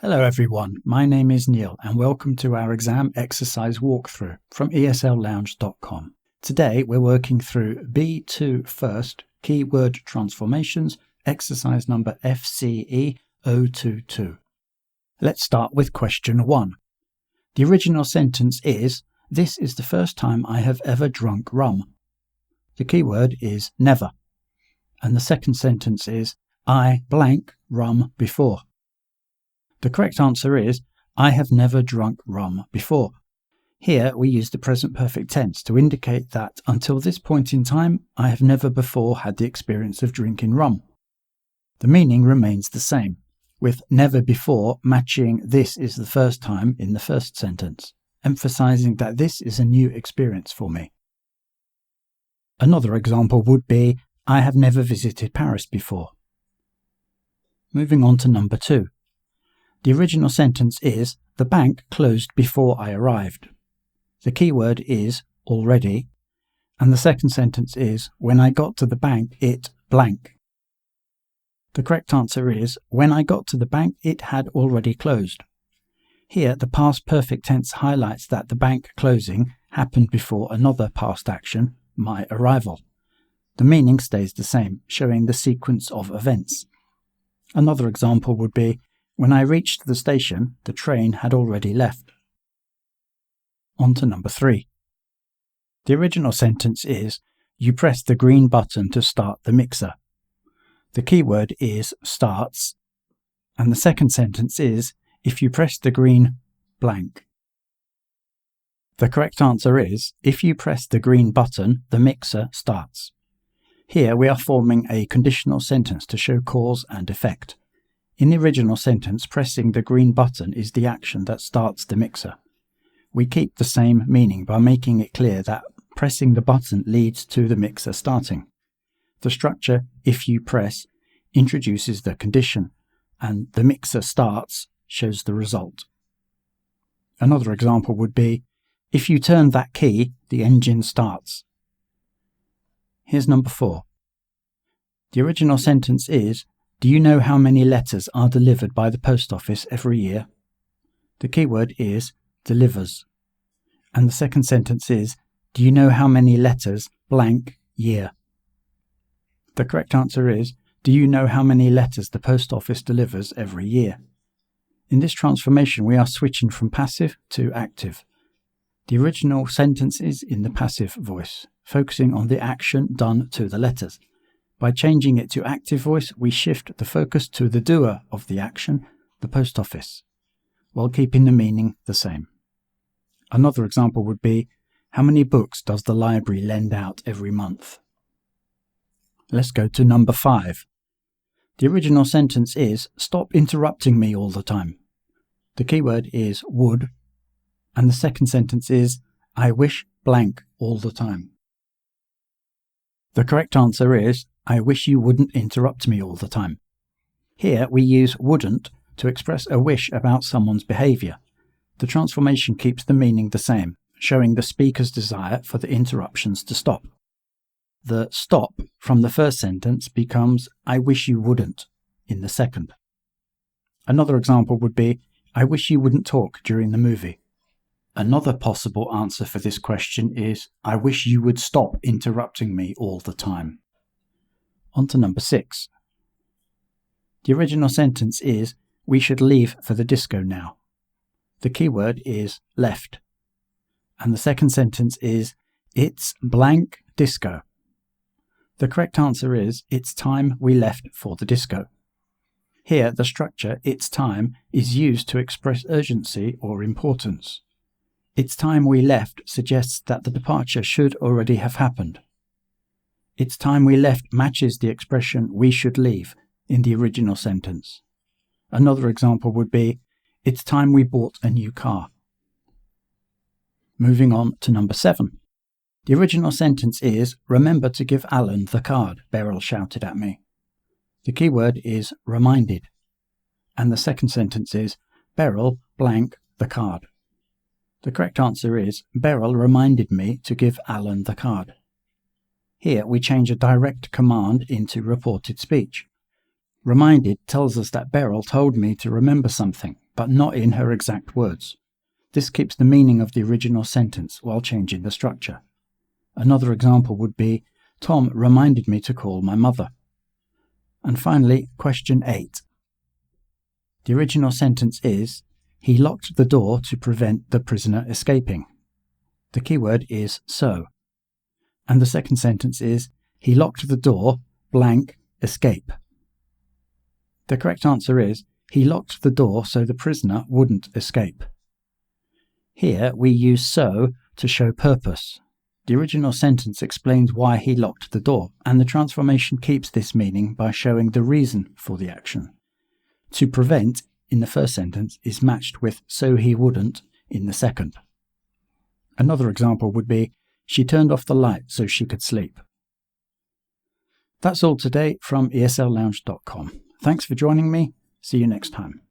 Hello everyone, my name is Neil and welcome to our exam exercise walkthrough from esl-lounge.com. Today we're working through B2 First Keyword Transformations, exercise number FCE022. Let's start with question 1. The original sentence is, "This is the first time I have ever drunk rum." The keyword is never. And the second sentence is, "I blank rum before." The correct answer is, I have never drunk rum before. Here we use the present perfect tense to indicate that until this point in time, I have never before had the experience of drinking rum. The meaning remains the same, with never before matching this is the first time in the first sentence, emphasizing that this is a new experience for me. Another example would be, I have never visited Paris before. Moving on to number 2. The original sentence is, the bank closed before I arrived. The keyword is already, and the second sentence is, when I got to the bank, it blank. The correct answer is, when I got to the bank, it had already closed. Here, the past perfect tense highlights that the bank closing happened before another past action, my arrival. The meaning stays the same, showing the sequence of events. Another example would be, when I reached the station, the train had already left. On to number 3. The original sentence is, you press the green button to start the mixer. The keyword is starts, and the second sentence is, if you press the green blank. The correct answer is, if you press the green button, the mixer starts. Here we are forming a conditional sentence to show cause and effect. In the original sentence, pressing the green button is the action that starts the mixer. We keep the same meaning by making it clear that pressing the button leads to the mixer starting. The structure, if you press, introduces the condition, and the mixer starts shows the result. Another example would be, if you turn that key, the engine starts. Here's number 4. The original sentence is, do you know how many letters are delivered by the post office every year? The keyword is delivers. And the second sentence is, do you know how many letters blank year? The correct answer is, do you know how many letters the post office delivers every year? In this transformation, we are switching from passive to active. The original sentence is in the passive voice, focusing on the action done to the letters. By changing it to active voice, we shift the focus to the doer of the action, the post office, while keeping the meaning the same. Another example would be, how many books does the library lend out every month? Let's go to number 5. The original sentence is, stop interrupting me all the time. The keyword is would, and the second sentence is, I wish blank all the time. The correct answer is, I wish you wouldn't interrupt me all the time. Here we use wouldn't to express a wish about someone's behavior. The transformation keeps the meaning the same, showing the speaker's desire for the interruptions to stop. The stop from the first sentence becomes I wish you wouldn't in the second. Another example would be, I wish you wouldn't talk during the movie. Another possible answer for this question is, I wish you would stop interrupting me all the time. On to number 6. The original sentence is, we should leave for the disco now. The keyword is left. And the second sentence is, it's blank disco. The correct answer is, it's time we left for the disco. Here the structure, it's time, is used to express urgency or importance. It's time we left suggests that the departure should already have happened. It's time we left matches the expression we should leave in the original sentence. Another example would be, it's time we bought a new car. Moving on to number 7. The original sentence is, remember to give Alan the card, Beryl shouted at me. The keyword is reminded. And the second sentence is, Beryl blank the card. The correct answer is, Beryl reminded me to give Alan the card. Here we change a direct command into reported speech. Reminded tells us that Beryl told me to remember something, but not in her exact words. This keeps the meaning of the original sentence while changing the structure. Another example would be, Tom reminded me to call my mother. And finally, question 8. The original sentence is, he locked the door to prevent the prisoner escaping. The keyword is so. And the second sentence is, he locked the door, blank, escape. The correct answer is, he locked the door so the prisoner wouldn't escape. Here we use so to show purpose. The original sentence explains why he locked the door, and the transformation keeps this meaning by showing the reason for the action. To prevent in the first sentence is matched with so he wouldn't in the second. Another example would be, she turned off the light so she could sleep. That's all today from esl-lounge.com. Thanks for joining me. See you next time.